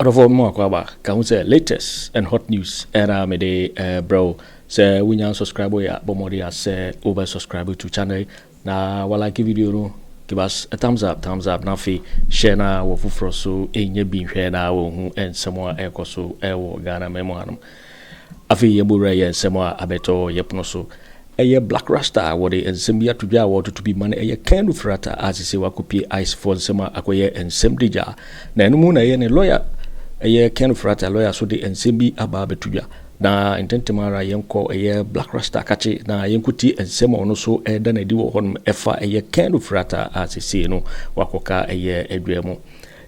Adofo mo kwaba ka say latest and hot news era me de bro say we nyan subscribe ya bomodi say over subscribe to channel na wala like video no give us a thumbs up na fi share na wo fufro so enye bi hwe na wo hu ensemo a ekoso ewo Ghana memo hanum afi yebura ye ensemo a abeto yepno so eye black rasta wode ensem ya tudwa wo to bi man eye Ken Ofori Atta asise wakopi ice for ensema akoye ensem dija na enu na ye ne lawyer eye Ken Ofori Atta lawyer so de ensem bi aba betudwa na intentemara yenko eye black rasta kachi na yenkuti ensem ono so eda na di wo honum efa eye Ken Ofori Atta asise no wakoka eye edwemu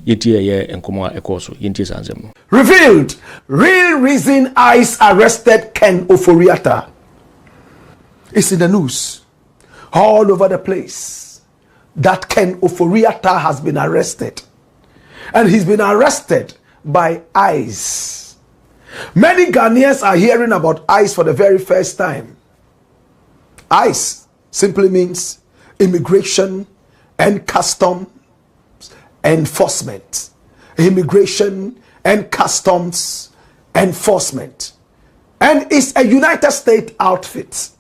yeti eye enkomo ekoso yenti sanzem revealed real reason ICE arrested Ken Ofori Atta. It's in the news all over the place that Ken Ofori Atta has been arrested. And he's been arrested by ICE. Many Ghanaians are hearing about ICE for the very first time. ICE simply means Immigration and Customs Enforcement. Immigration and Customs Enforcement. And it's a United States outfit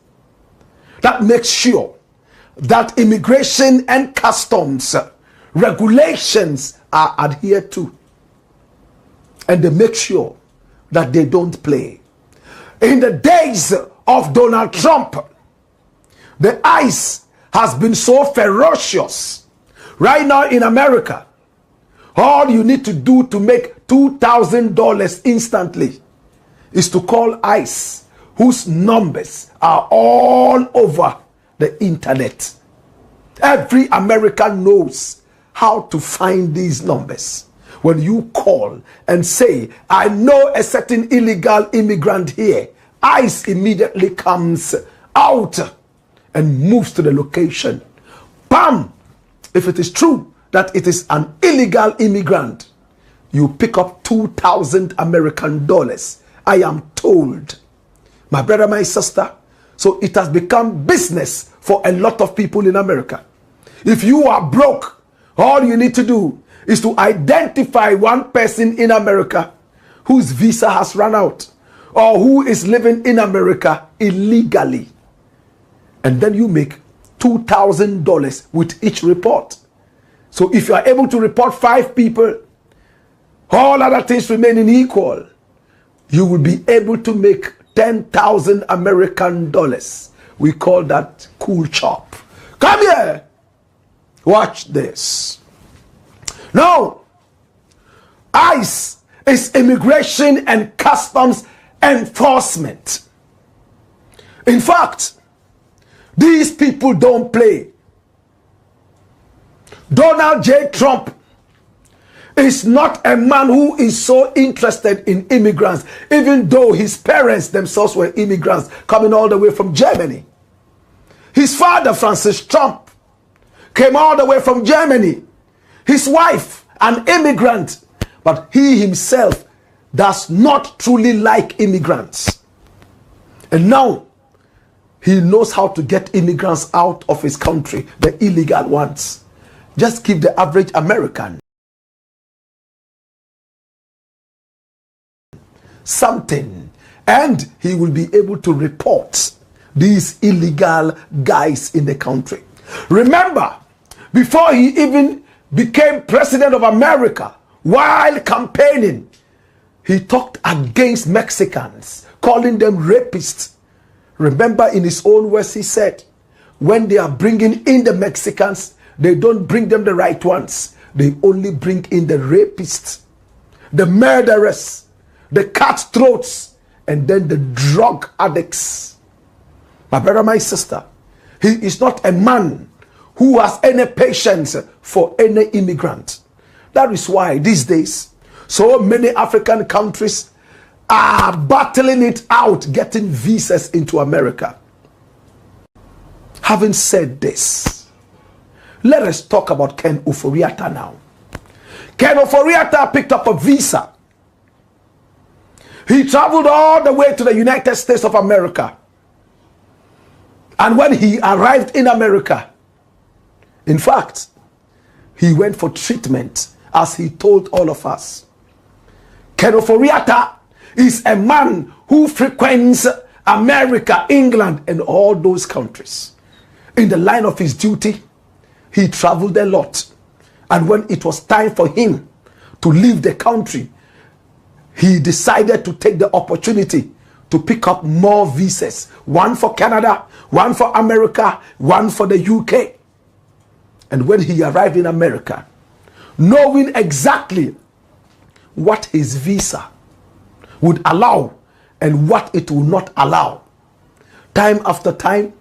that makes sure that immigration and customs regulations are adhered to. And they make sure that they don't play. In the days of Donald Trump, the ICE has been so ferocious. Right now in America, all you need to do to make $2,000 instantly is to call ICE, whose numbers are all over the internet. Every American knows how to find these numbers. When you call and say, I know a certain illegal immigrant here, ICE immediately comes out and moves to the location. Bam! If it is true that it is an illegal immigrant, you pick up $2,000 American dollars. I am told. My brother, my sister, so it has become business for a lot of people in America. If you are broke, all you need to do is to identify one person in America whose visa has run out or who is living in America illegally. And then you make $2,000 with each report. So if you are able to report 5 people, all other things remaining equal, you will be able to make 10,000 American dollars. We call that cool chop. Come here. Watch this. Now, ICE is Immigration and Customs Enforcement. In fact, these people don't play. Donald J. Trump is not a man who is so interested in immigrants, even though his parents themselves were immigrants coming all the way from Germany. His father, Francis Trump, came all the way from Germany. His wife, an immigrant, but he himself does not truly like immigrants. And now, he knows how to get immigrants out of his country, the illegal ones. Just give the average American something, and he will be able to report these illegal guys in the country. Remember, before he even became president of America, while campaigning, he talked against Mexicans, calling them rapists. Remember, in his own words, he said, when they are bringing in the Mexicans, they don't bring them the right ones. They only bring in the rapists, the murderers, the cutthroats, and then the drug addicts. My brother, my sister, he is not a man who has any patience for any immigrant. That is why these days, so many African countries are battling it out, getting visas into America. Having said this, let us talk about Ken Ofori Atta now. Ken Ofori Atta picked up a visa. He traveled all the way to the United States of America. And when he arrived in America, in fact, he went for treatment, as he told all of us. Ken Ofori Atta is a man who frequents America, England, and all those countries. In the line of his duty, he traveled a lot. And when it was time for him to leave the country, he decided to take the opportunity to pick up more visas. One for Canada, one for America, one for the UK. And when he arrived in America, knowing exactly what his visa would allow and what it will not allow, time after time,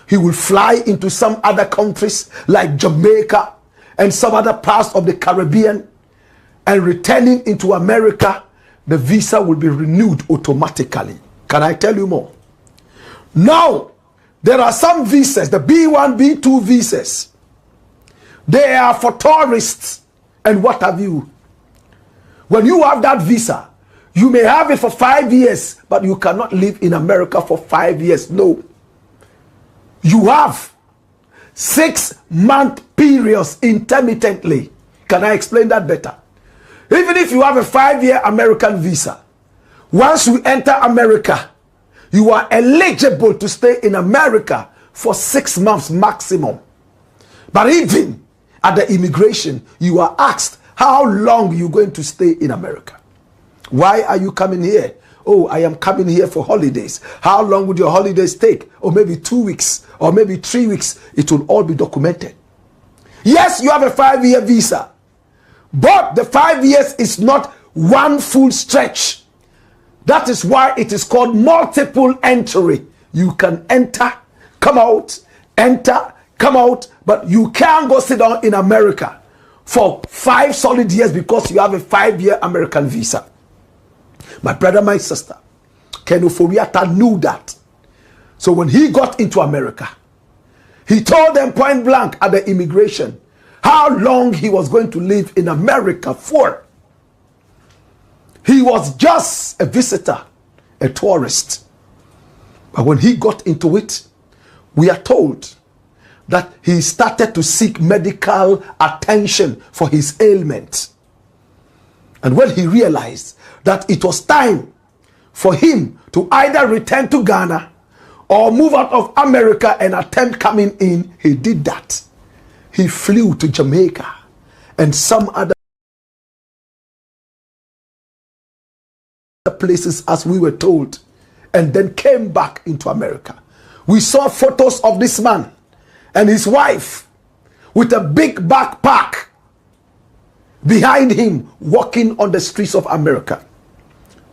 he will fly into some other countries like Jamaica and some other parts of the Caribbean, and returning into America, the visa will be renewed automatically. Can I tell you more? Now, there are some visas, the B1, B2 visas. They are for tourists and what have you. When you have that visa, you may have it for 5 years, but you cannot live in America for 5 years. No. You have 6-month periods intermittently. Can I explain that better? Even if you have a 5-year American visa, once you enter America, you are eligible to stay in America for 6 months maximum. But even at the immigration, you are asked how long you're going to stay in America. Why are you coming here? Oh, I am coming here for holidays. How long would your holidays take? Or maybe 2 weeks, or maybe 3 weeks. It will all be documented. Yes, you have a 5-year visa, but the 5 years is not one full stretch. That is why it is called multiple entry. You can enter, come out, enter, come out, but you can't go sit down in America for 5 solid years because you have a 5-year American visa. My brother, my sister, Ken Ofori Atta knew that. So when he got into America, he told them point blank at the immigration how long he was going to live in America for. He was just a visitor, a tourist. But when he got into it, we are told that he started to seek medical attention for his ailment. And when he realized that it was time for him to either return to Ghana or move out of America and attempt coming in, he did that. He flew to Jamaica and some other places, as we were told, and then came back into America. We saw photos of this man and his wife with a big backpack behind him walking on the streets of America.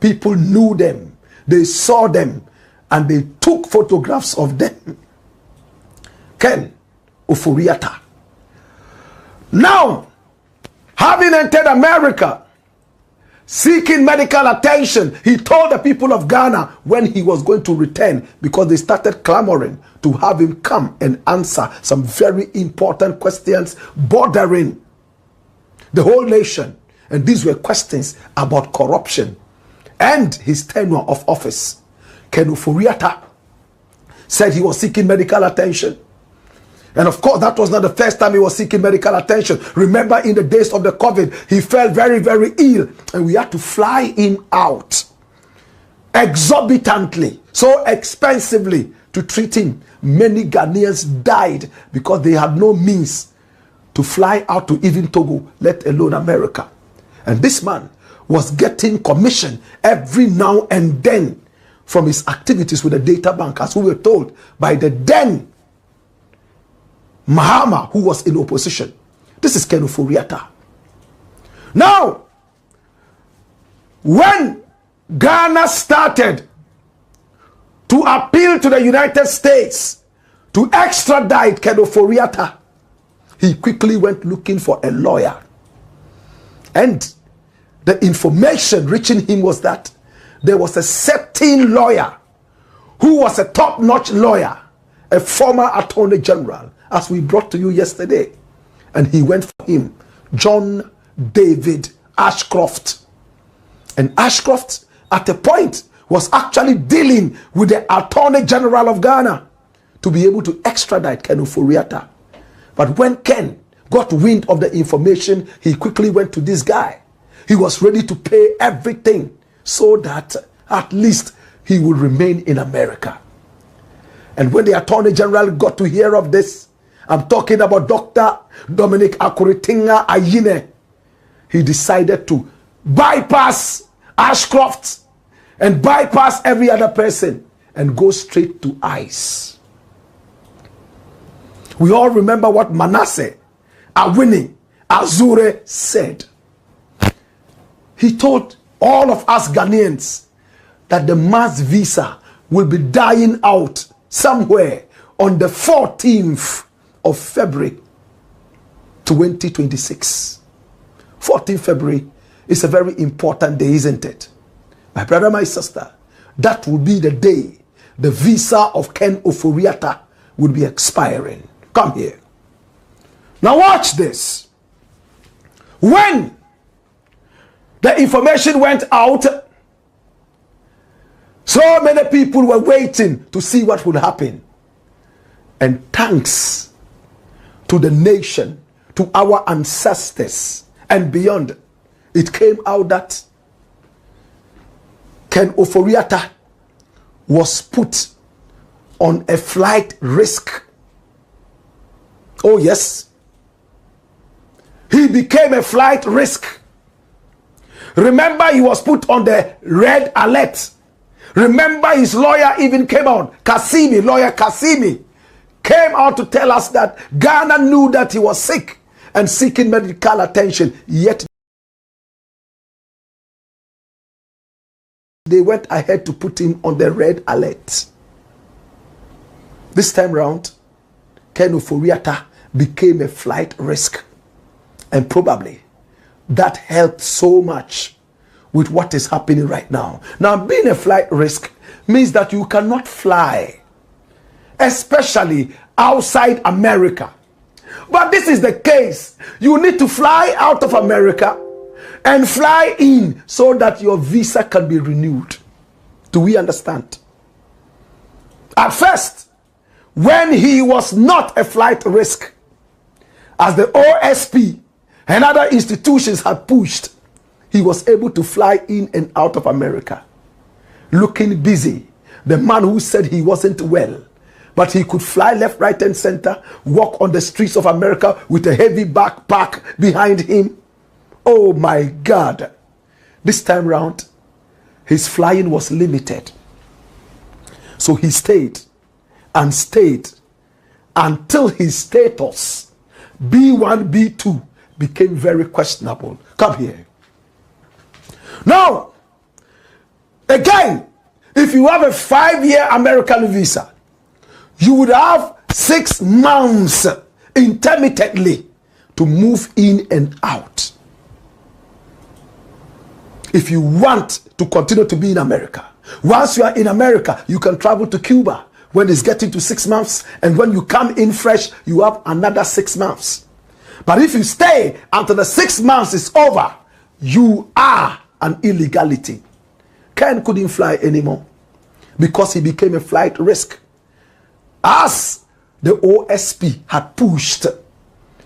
People knew them, they saw them, and they took photographs of them. Ken Ofori Atta. Now, having entered America, seeking medical attention, he told the people of Ghana when he was going to return, because they started clamoring to have him come and answer some very important questions bordering the whole nation. And these were questions about corruption and his tenure of office. Ken Ofori Atta said he was seeking medical attention. And of course, that was not the first time he was seeking medical attention. Remember, in the days of the COVID, he fell very, very ill. And we had to fly him out exorbitantly, so expensively, to treat him. Many Ghanaians died because they had no means to fly out to even Togo, let alone America. And this man was getting commission every now and then from his activities with the data bank, as we were told by the then Mahama, who was in opposition. This is Ken Ofori Atta. Now, when Ghana started to appeal to the United States to extradite Ken Ofori Atta, he quickly went looking for a lawyer. And the information reaching him was that there was a certain lawyer who was a top-notch lawyer, a former attorney general, as we brought to you yesterday. And he went for him, John David Ashcroft. And Ashcroft, at a point, was actually dealing with the Attorney General of Ghana to be able to extradite Ken Ofori Atta. But when Ken got wind of the information, he quickly went to this guy He was ready to pay everything so that at least he would remain in America. And when the Attorney General got to hear of this, I'm talking about Dr. Dominic Akuritinga Ayine, he decided to bypass Ashcroft and bypass every other person and go straight to ICE. We all remember what Manasseh Awini Azure said. He told all of us Ghanaians that the mass visa will be dying out somewhere on the 14th of February 2026. 14th February is a very important day, isn't it? My brother, my sister, that will be the day the visa of Ken Ofori Atta will be expiring. Come here. Now watch this. When the information went out, so many people were waiting to see what would happen. And thanks to the nation, to our ancestors and beyond, it came out that Ken Ofori Atta was put on a flight risk. Oh yes. He became a flight risk. Remember, he was put on the red alert. Remember, his lawyer even came out. Lawyer Kasimi came out to tell us that Ghana knew that he was sick and seeking medical attention, yet they went ahead to put him on the red alert. This time round, Ken Ofori Atta became a flight risk. And probably that helped so much with what is happening right now. Now, being a flight risk means that you cannot fly, especially outside America. But this is the case. You need to fly out of America and fly in so that your visa can be renewed. Do we understand? At first, when he was not a flight risk, as the OSP and other institutions had pushed, he was able to fly in and out of America, looking busy. The man who said he wasn't well, but he could fly left, right, and center, walk on the streets of America with a heavy backpack behind him. Oh my God. This time round, his flying was limited. So he stayed and stayed until his status, B1, B2, became very questionable. Come here. Now, again, if you have a 5-year American visa, you would have 6 months intermittently to move in and out. If you want to continue to be in America, once you are in America, you can travel to Cuba when it's getting to 6 months, and when you come in fresh, you have another 6 months. But if you stay until the 6 months is over, you are an illegality. Ken couldn't fly anymore because he became a flight risk, as the OSP had pushed,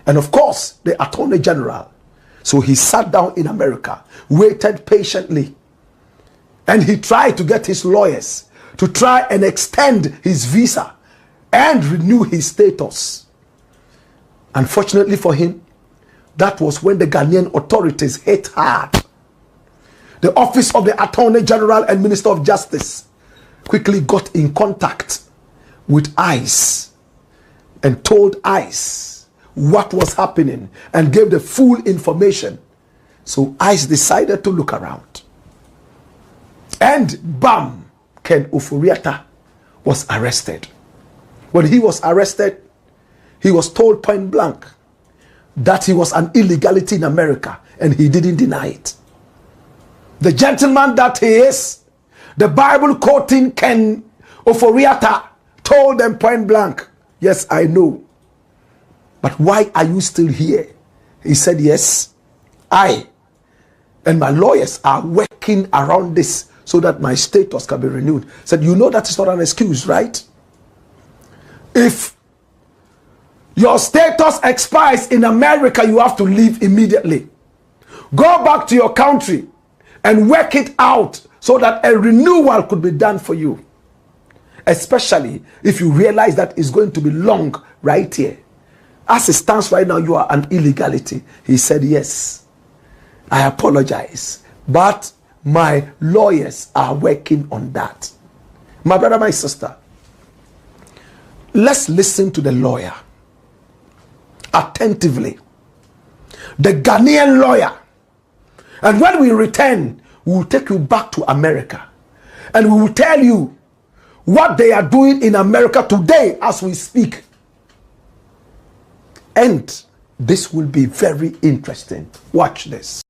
and of course the Attorney General. So he sat down in America, waited patiently, and he tried to get his lawyers to try and extend his visa and renew his status. Unfortunately for him, that was when the Ghanaian authorities hit hard. The Office of the Attorney General and Minister of Justice quickly got in contact with ICE and told ICE what was happening and gave the full information. So ICE decided to look around. And bam, Ken Ofori Atta was arrested. When he was arrested, he was told point blank that he was an illegality in America, and he didn't deny it. The gentleman that he is, the Bible quoting Ken Ofori Atta, told them point blank, yes, I know. But why are you still here? He said, yes, I and my lawyers are working around this so that my status can be renewed. Said, you know that is not an excuse, right? If your status expires in America, you have to leave immediately. Go back to your country and work it out so that a renewal could be done for you. Especially if you realize that it's going to be long right here. As it stands right now, you are an illegality. He said, yes, I apologize, but my lawyers are working on that. My brother, my sister, let's listen to the lawyer attentively. The Ghanaian lawyer. And when we return, we will take you back to America. And we will tell you what they are doing in America today as we speak. And this will be very interesting. Watch this.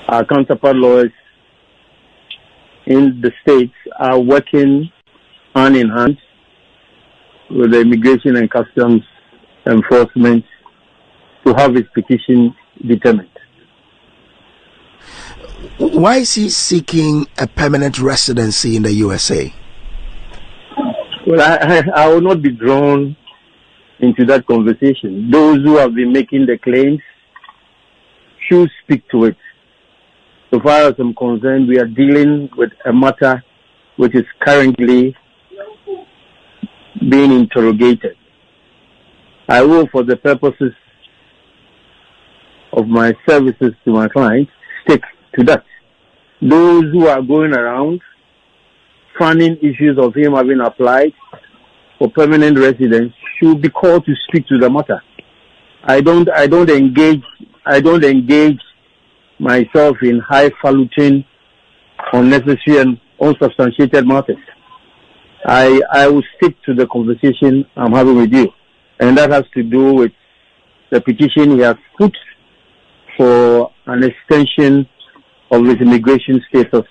Our counterpart lawyers in the states are working hand in hand with the Immigration and Customs Enforcement to have his petition determined. Why is he seeking a permanent residency in the USA? Well, I will not be drawn into that conversation. Those who have been making the claims should speak to it. So far as I'm concerned, we are dealing with a matter which is currently being interrogated. I will, for the purposes of my services to my clients, stick to that. Those who are going around fanning issues of him having applied for permanent residence should be called to speak to the matter. I don't engage myself in highfalutin, unnecessary and unsubstantiated matters. I will stick to the conversation I'm having with you, and that has to do with the petition he has put for an extension of his immigration status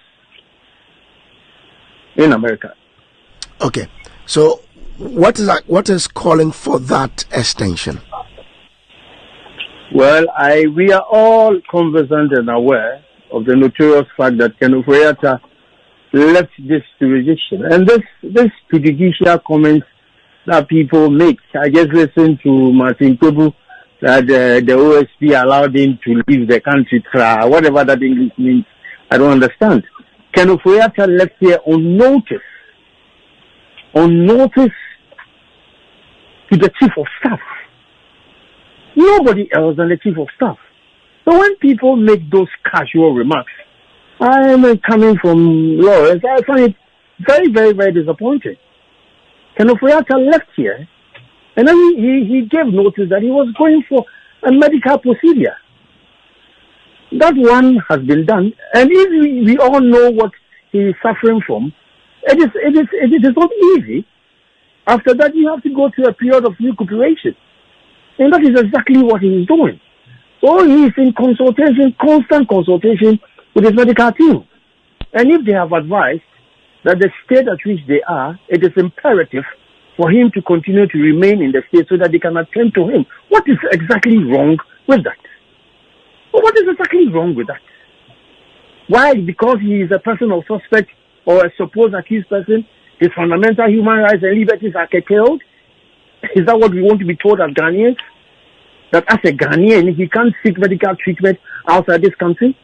in America. Okay, so what is calling for that extension? Well, we are all conversant and aware of the notorious fact that Ken Ofori Atta left this jurisdiction. And this prejudicial comments that people make, I just listened to Martin Kweku that the OSP allowed him to leave the country, whatever that English means, I don't understand. Ken Ofori Atta left here on notice to the Chief of Staff. Nobody else than the Chief of Staff. So when people make those casual remarks, I am coming from lawyers, I find it very, very, very disappointing. Ken Ofori Atta left here, and then he gave notice that he was going for a medical procedure. That one has been done, and if we all know what he is suffering from, it is not easy. After that, you have to go through a period of recuperation. And that is exactly what he is doing. So he is in consultation, constant consultation with his medical team. And if they have advised that the state at which they are, it is imperative for him to continue to remain in the state so that they can attend to him. What is exactly wrong with that? Well, what is exactly wrong with that? Why? Because he is a person of suspect or a supposed accused person, his fundamental human rights and liberties are curtailed? Is that what we want to be told as Ghanaians? That as a Ghanaian, he can't seek medical treatment outside this country?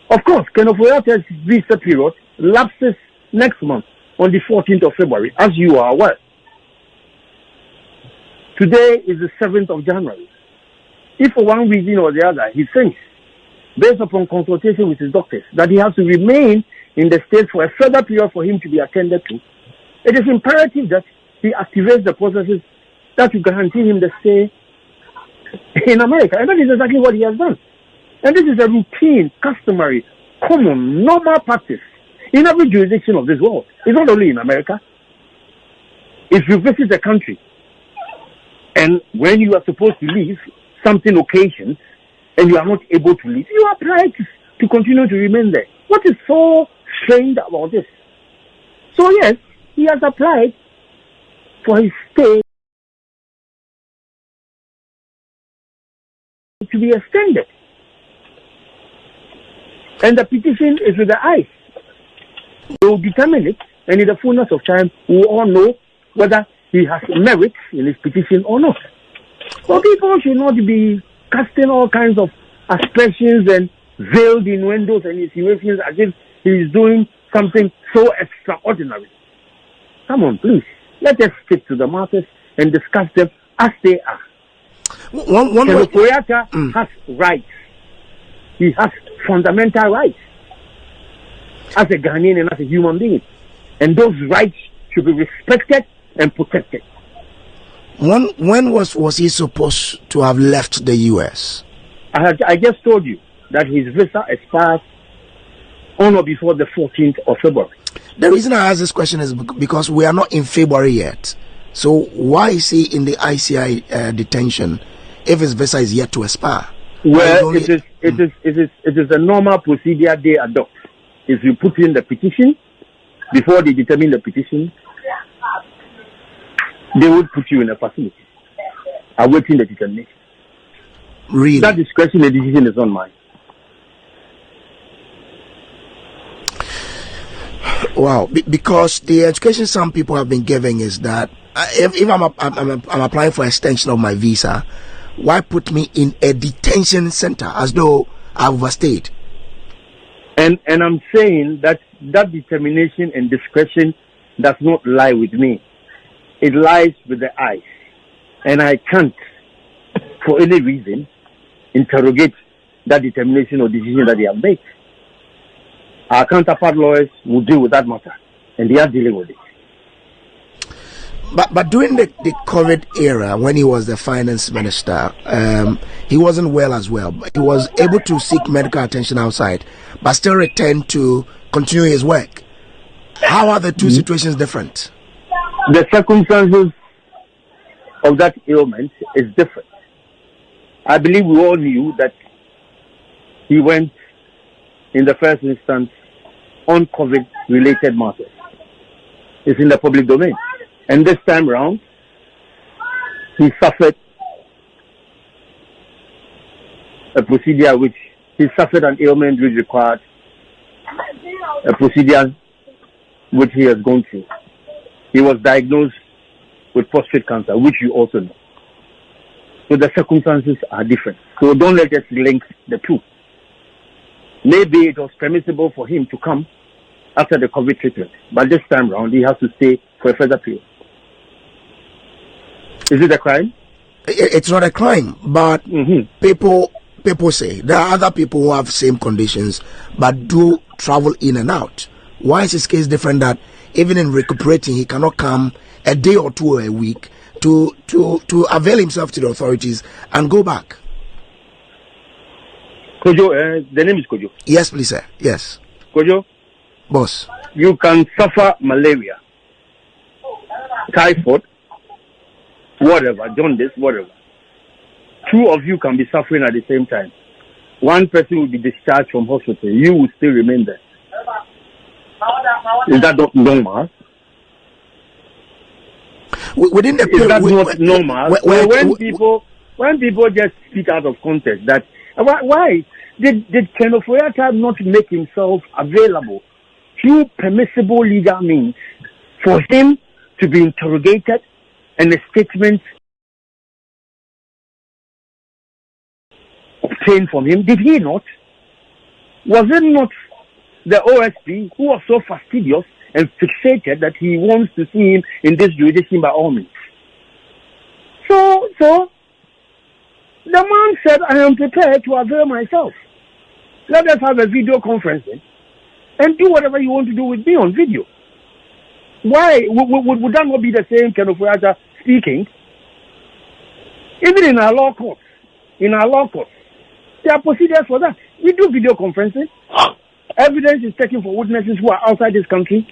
Of course, Ken Ofori Atta's visa period lapses next month on the 14th of February, as you are aware. Today is the 7th of January. If for one reason or the other he thinks, based upon consultation with his doctors, that he has to remain in the state for a further period for him to be attended to, it is imperative that he activates the processes that will guarantee him the stay in America. And that is exactly what he has done. And this is a routine, customary, common, normal practice in every jurisdiction of this world. It's not only in America. If you visit the country and when you are supposed to leave, something occasions and you are not able to leave, you are obliged to continue to remain there. What is so strange about this? So yes, he has applied for his stay to be extended. And the petition is with the ICE. They will determine it, and in the fullness of time, we will all know whether he has merit in his petition or not. So people should not be casting all kinds of aspersions and veiled innuendos and insinuations as if he is doing something so extraordinary. Come on, please. Let us stick to the matters and discuss them as they are. Ken Ofori Atta has rights. He has fundamental rights as a Ghanaian and as a human being. And those rights should be respected and protected. When was he supposed to have left the U.S.? I just told you that his visa expires on or before the 14th of February. The reason I ask this question is because we are not in February yet. So why is he in the ICI detention if his visa is yet to expire? Well, it is a normal procedure they adopt. If you put in the petition, before they determine the petition, they would put you in a facility awaiting the determination. Really? That discretion, the decision is on mine. Wow, because the education some people have been giving is that if I'm applying for extension of my visa, why put me in a detention center as though I've overstayed? And I'm saying that determination and discretion does not lie with me. It lies with the eyes. And I can't, for any reason, interrogate that determination or decision that they have made. Our counterpart lawyers will deal with that matter, and they are dealing with it. But during the COVID era, when he was the finance minister, he wasn't well as well. He was able to seek medical attention outside, but still returned to continue his work. How are the two situations different? The circumstances of that ailment is different. I believe we all knew that he went in the first instance on COVID-related matters. It's in the public domain. And this time round, he suffered a procedure which he suffered an ailment which required a procedure which he has gone through. He was diagnosed with prostate cancer, which you also know. So the circumstances are different. So don't let us link the two. Maybe it was permissible for him to come after the COVID treatment, but this time round he has to stay for a further period. Is it a crime? It's not a crime, but people say there are other people who have same conditions but do travel in and out. Why is his case different that even in recuperating he cannot come a day or two a week to avail himself to the authorities and go back? Kojo, the name is Kojo. Yes, please, sir. Yes. Kojo, boss. You can suffer malaria, typhoid, whatever, jaundice, whatever. Two of you can be suffering at the same time. One person will be discharged from hospital. You will still remain there. Is that not normal? Within the is that not normal? When people just speak out of context, that why did Ken Ofori Atta not make himself available through permissible legal means for him to be interrogated and a statement obtained from him? Did he not? Was it not the OSP who was so fastidious and fixated that he wants to see him in this jurisdiction by all means? So the man said, I am prepared to avail myself. Let us have a video conferencing and do whatever you want to do with me on video. Why? Would that not be the same Ken Ofori Atta speaking? Even in our law courts, there are procedures for that. We do video conferencing. Evidence is taken for witnesses who are outside this country.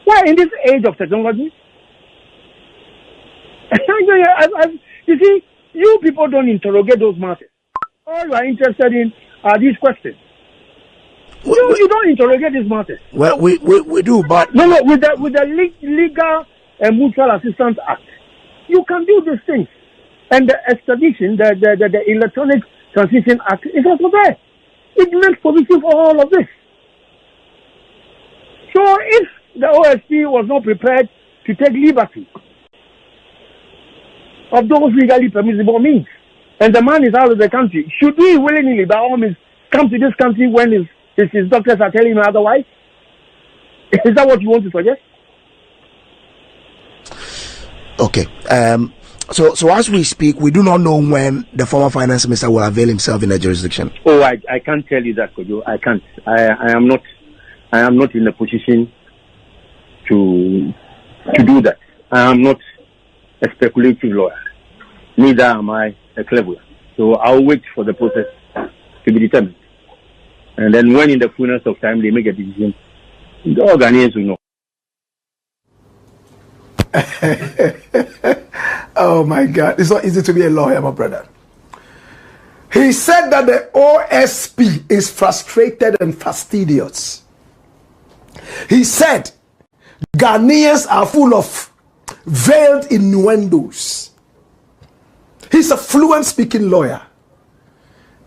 Why, in this age of technology? You see, you people don't interrogate those matters. All you are interested in are these questions. You don't interrogate these matters. Well, we do, but no. With the Legal and Mutual Assistance Act, you can do these things. And the extradition, the Electronic Transition Act is also there. It makes provision for all of this. So if the OSP was not prepared to take liberty of those legally permissible means. And the man is out of the country. Should we willingly, by all means, come to this country when his doctors are telling him otherwise? Is that what you want to suggest? Okay. So as we speak, we do not know when the former finance minister will avail himself in the jurisdiction. Oh, I can't tell you that, Kojo. I can't. I am not in a position to do that. I am not a speculative lawyer. Neither am I a clever. So I'll wait for the process to be determined. And then when in the fullness of time they make a decision, the Ghanaians will know. Oh my God. It's not easy to be a lawyer, my brother. He said that the OSP is frustrated and fastidious. He said Ghanaians are full of veiled innuendos. He's a fluent speaking lawyer.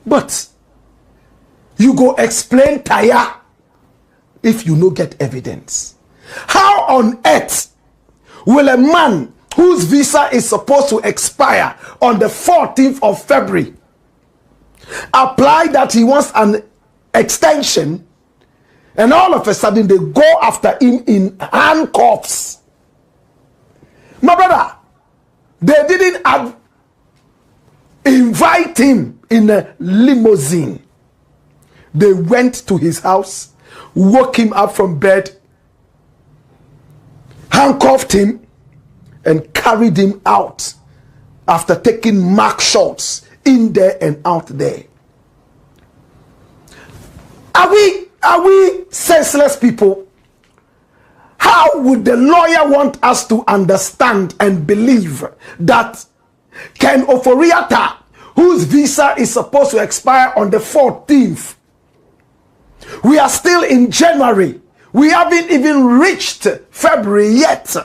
But you go explain tire if you no get evidence. How on earth will a man whose visa is supposed to expire on the 14th of February apply that he wants an extension, and all of a sudden they go after him in handcuffs? My brother, they didn't invite him in a limousine. They went to his house, woke him up from bed, handcuffed him, and carried him out after taking mark shots in there and out there. Are we senseless people? How would the lawyer want us to understand and believe that Ken Ofori Atta, whose visa is supposed to expire on the 14th, we are still in January, we haven't even reached February yet,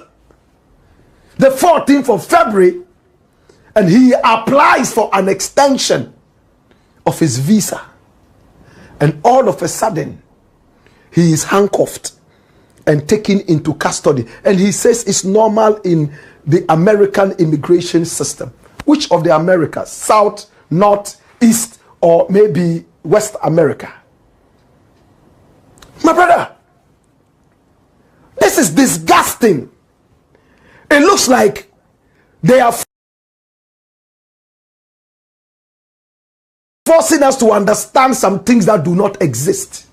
the 14th of February, and he applies for an extension of his visa, and all of a sudden he is handcuffed and taken into custody, and he says it's normal in the American immigration system. Which of the Americas? South, North, East, or maybe West America? My brother, this is disgusting. It looks like they are forcing us to understand some things that do not exist.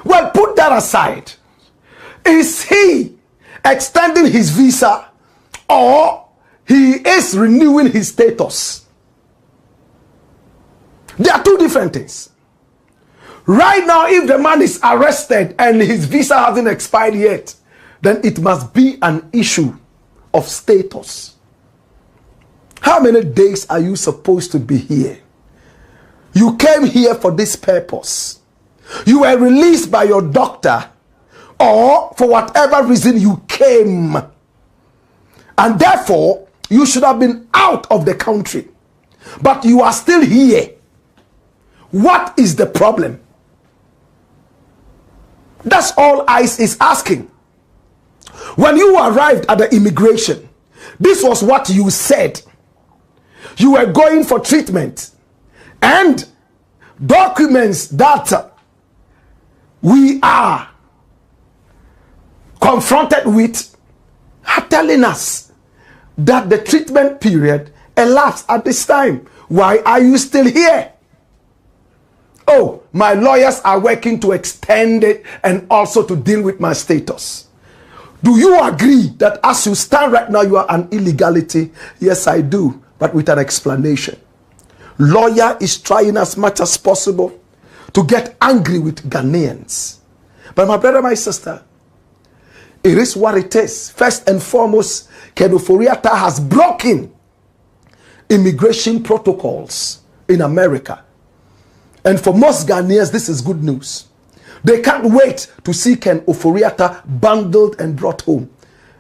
Well, put that aside. Is he extending his visa, or he is renewing his status? There are two different things. Right now, if the man is arrested and his visa hasn't expired yet, then it must be an issue of status. How many days are you supposed to be here? You came here for this purpose. You were released by your doctor, or for whatever reason you came, and therefore you should have been out of the country, but you are still here. What is the problem? That's all ICE is asking. When you arrived at the immigration, this was what you said. You were going for treatment, and documents that we are confronted with are telling us that the treatment period elapsed at this time. Why are you still here? Oh, my lawyers are working to extend it and also to deal with my status. Do you agree that as you stand right now, you are an illegality? Yes, I do, but with an explanation. Lawyer is trying as much as possible to get angry with Ghanaians. But my brother, my sister, it is what it is. First and foremost, Ken Ofori Atta has broken immigration protocols in America. And for most Ghanaians, this is good news. They can't wait to see Ken Ofori Atta bundled and brought home.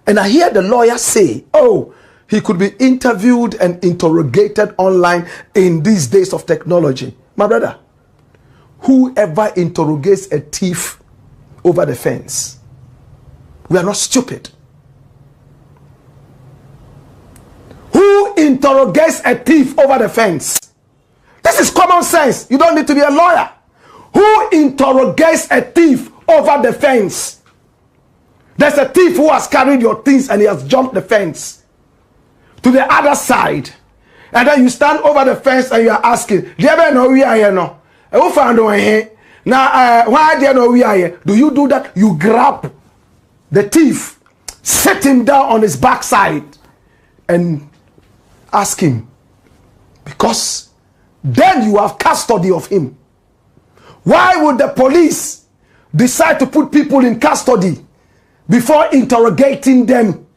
And I hear the lawyer say, oh, he could be interviewed and interrogated online in these days of technology. My brother, whoever interrogates a thief over the fence, we are not stupid. Who interrogates a thief over the fence? This is common sense. You don't need to be a lawyer. Who interrogates a thief over the fence? There's a thief who has carried your things and he has jumped the fence to the other side. And then you stand over the fence and you are asking, do you know we are here now? Who found here? Now, why do you know we are here? Do you do that? You grab the thief, sit him down on his backside and ask him, because then you have custody of him. Why would the police decide to put people in custody before interrogating them?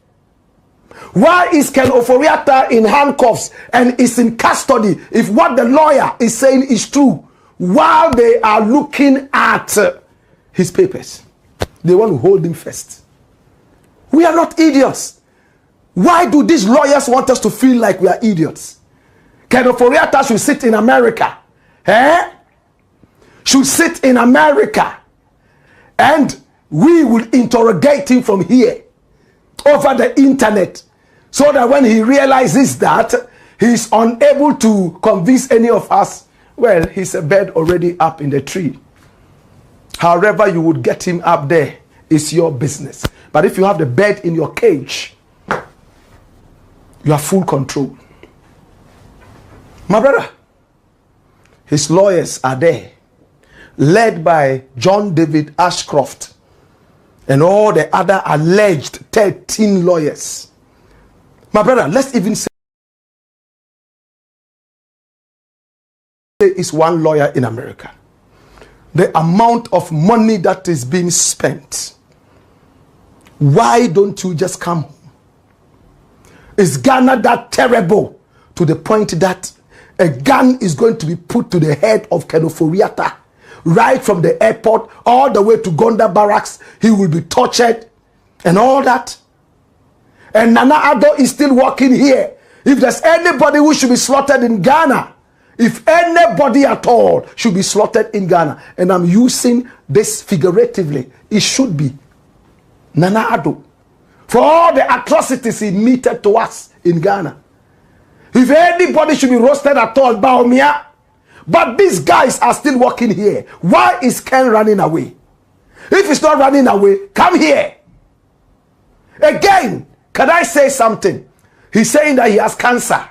Why is Ken Ofori Atta in handcuffs and is in custody if what the lawyer is saying is true, while they are looking at his papers? They want to hold him first. We are not idiots. Why do these lawyers want us to feel like we are idiots? Ken Ofori Atta should sit in America. Should sit in America. And we will interrogate him from here over the internet, so that when he realizes that he's unable to convince any of us, well, he's a bird already up in the tree. However you would get him up there is your business. But if you have the bird in your cage, you have full control. My brother, his lawyers are there, led by John David Ashcroft and all the other alleged 13 lawyers. My brother, let's even say is one lawyer in America. The amount of money that is being spent. Why don't you just come home? Is Ghana that terrible to the point that a gun is going to be put to the head of Ken Ofori Atta? Right from the airport all the way to Gonda Barracks, he will be tortured and all that. And Nana Addo is still working here. If there's anybody who should be slaughtered in Ghana, if anybody at all should be slaughtered in Ghana, and I'm using this figuratively, it should be Nana Addo, for all the atrocities he meted to us in Ghana. If anybody should be roasted at all, Bawumia. But these guys are still working here. Why is Ken running away? If he's not running away, come here. Again, can I say something? He's saying that he has cancer.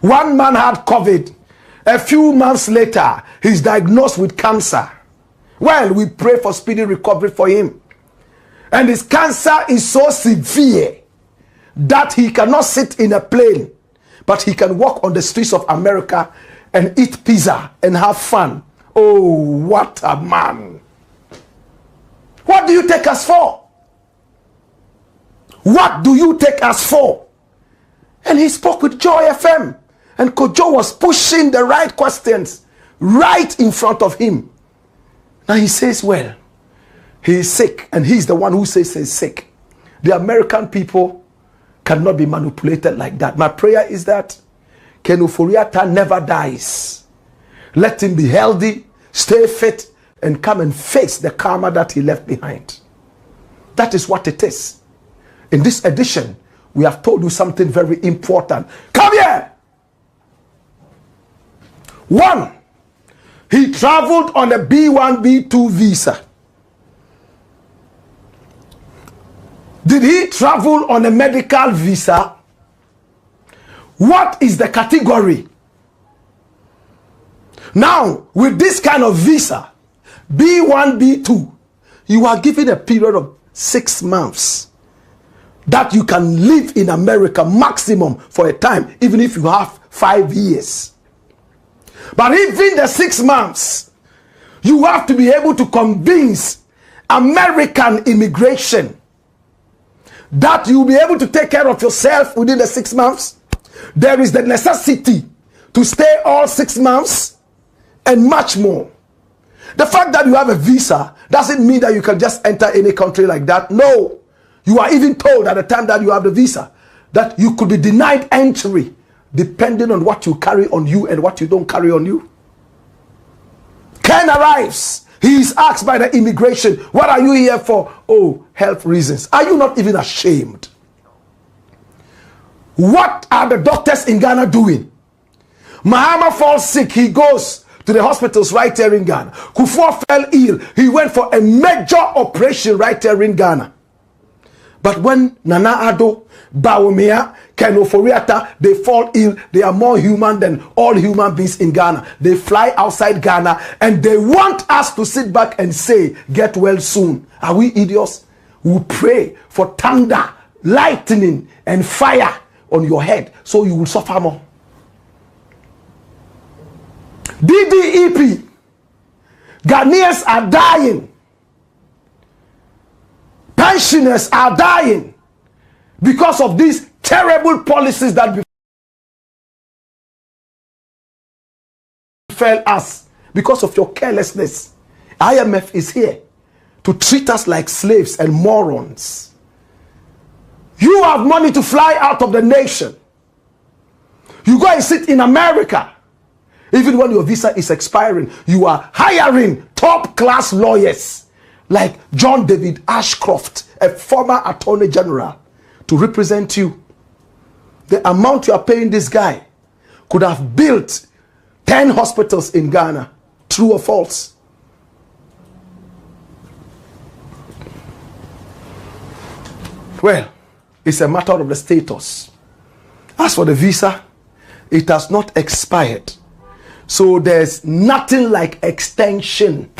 One man had COVID. A few months later, he's diagnosed with cancer. Well, we pray for speedy recovery for him. And his cancer is so severe that he cannot sit in a plane, but he can walk on the streets of America and eat pizza and have fun. Oh, what a man. What do you take us for? What do you take us for? And he spoke with Joy FM. And Kojo was pushing the right questions right in front of him. Now he says, well, he is sick. And he's the one who says he's sick. The American people cannot be manipulated like that. My prayer is that Ken Ofori Atta never dies. Let him be healthy, stay fit, and come and face the karma that he left behind. That is what it is. In this edition, we have told you something very important. Come here! 1, he traveled on a B1, B2 visa. Did he travel on a medical visa? What is the category? Now, with this kind of visa, B1, B2, you are given a period of 6 months that you can live in America maximum for a time, even if you have 5 years. But even the 6 months, you have to be able to convince American immigration that you'll be able to take care of yourself within the 6 months. There is the necessity to stay all 6 months and much more. The fact that you have a visa doesn't mean that you can just enter any country like that. No. You are even told at the time that you have the visa that you could be denied entry depending on what you carry on you and what you don't carry on you. Ken arrives. He is asked by the immigration, what are you here for? Oh, health reasons. Are you not even ashamed? What are the doctors in Ghana doing? Mahama falls sick, he goes to the hospitals right here in Ghana. Kufuor fell ill, he went for a major operation right here in Ghana. But when Nana Addo, Bawumia, Ken Ofori Atta, they fall ill, they are more human than all human beings in Ghana. They fly outside Ghana and they want us to sit back and say, get well soon. Are we idiots? We pray for thunder, lightning, and fire on your head so you will suffer more. DDEP, Ghanaians are dying. Pensioners are dying because of these terrible policies that befell us because of your carelessness. IMF is here to treat us like slaves and morons. You have money to fly out of the nation. You go and sit in America. Even when your visa is expiring, you are hiring top-class lawyers like John David Ashcroft, a former attorney general, to represent you. The amount you are paying this guy could have built 10 hospitals in Ghana. True or false? Well, it's a matter of the status. As for the visa, it has not expired. So there's nothing like extension.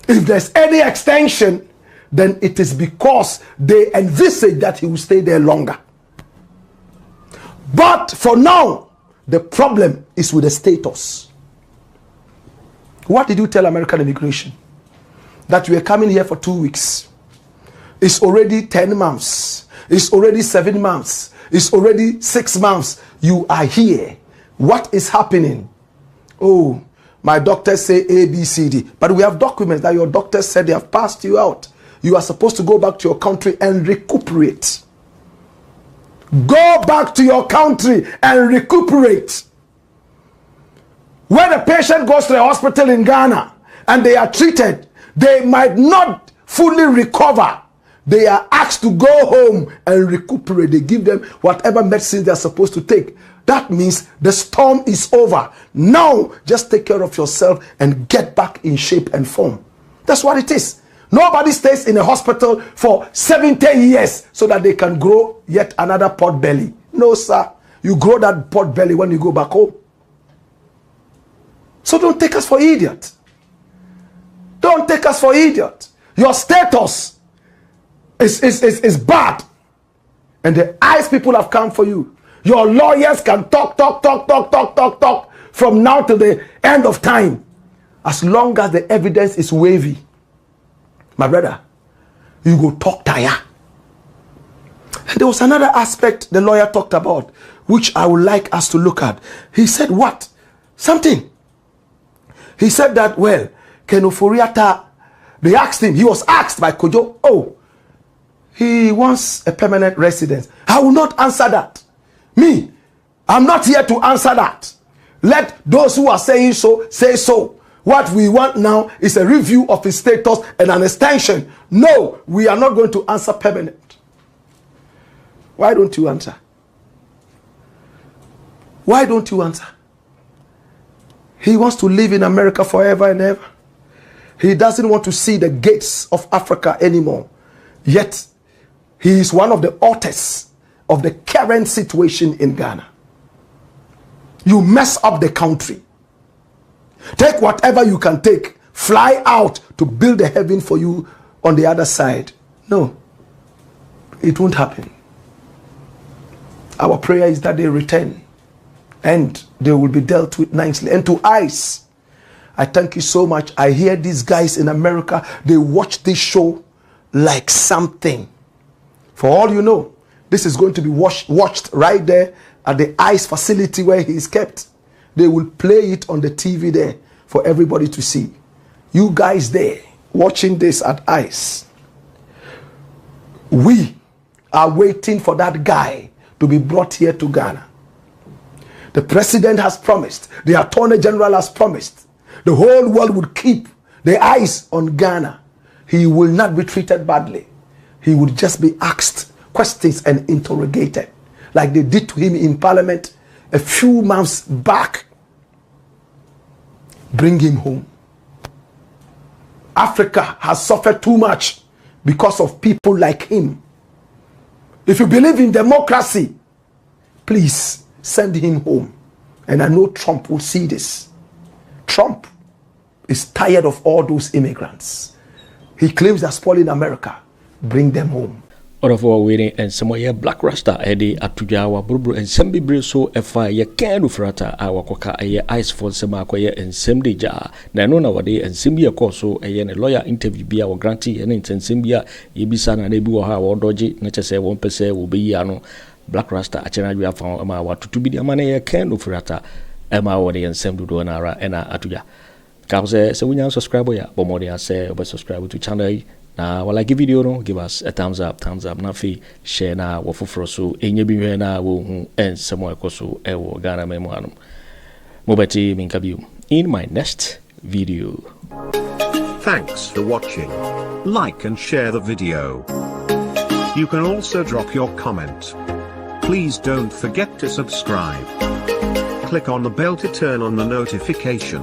If there's any extension, then it is because they envisage that he will stay there longer. But for now, the problem is with the status. What did you tell American immigration? That you are coming here for 2 weeks. It's already 10 months. It's already 7 months. It's already 6 months. You are here. What is happening? Oh, my doctors say A, B, C, D. But we have documents that your doctors said they have passed you out. You are supposed to go back to your country and recuperate. Go back to your country and recuperate. When a patient goes to a hospital in Ghana and they are treated, they might not fully recover. They are asked to go home and recuperate. They give them whatever medicine they are supposed to take. That means the storm is over. Now, just take care of yourself and get back in shape and form. That's what it is. Nobody stays in a hospital for 70 years so that they can grow yet another pot belly. No, sir. You grow that pot belly when you go back home. So don't take us for idiot. Don't take us for idiot. Your status is bad. And the eyes people have come for you. Your lawyers can talk from now to the end of time. As long as the evidence is wavy. My brother, you go talk tire. And there was another aspect the lawyer talked about, which I would like us to look at. He said what? Something. He said that, well, Ken Ofori Atta, they asked him, he was asked by Kojo, oh, he wants a permanent residence. I will not answer that. Me, I'm not here to answer that. Let those who are saying so, say so. What we want now is a review of his status and an extension. No, we are not going to answer permanent. Why don't you answer? Why don't you answer? He wants to live in America forever and ever. He doesn't want to see the gates of Africa anymore. Yet, he is one of the authors of the current situation in Ghana. You mess up the country. Take whatever you can take. Fly out to build a heaven for you on the other side. No, it won't happen. Our prayer is that they return and they will be dealt with nicely. And to ICE, I thank you so much. I hear these guys in America, they watch this show like something. For all you know, this is going to be watched right there at the ICE facility where he is kept. They will play it on the TV there for everybody to see. You guys there watching this at ICE, we are waiting for that guy to be brought here to Ghana. The president has promised, the attorney general has promised, the whole world would keep the eyes on Ghana. He will not be treated badly. He would just be asked questions and interrogated. like they did to him in Parliament a few months back. Bring him home. Africa has suffered too much because of people like him. If you believe in democracy, please send him home. And I know Trump will see this. Trump is tired of all those immigrants. He claims they're spoiling America. Bring them home. All of our waiting and some way Black Rasta Eddie Atujawa Burbu and Sammy Briso FI Ken Ofori Atta our coca ice for Samakoya and Sammy Ja Nanona Wade and Simbia Koso a lawyer interview be our grantee and in Simbia Ibisan and Ebuha or Doji nature say 1% will be Yano Black Rasta Achena found Ama to be the money Ken Ofori Atta Emma Wade and Sam Duanara and Atuja. Cause so we now subscribe ya Bomodia say over subscribe to channel. Now, while I give video, no, give us a thumbs up, na fi share na wafufro so enye biwe na wo and somewhere koso ewo Ghana memoanum. Mobati minkabiu in my next video. Thanks for watching. Like and share the video. You can also drop your comment. Please don't forget to subscribe. Click on the bell to turn on the notification.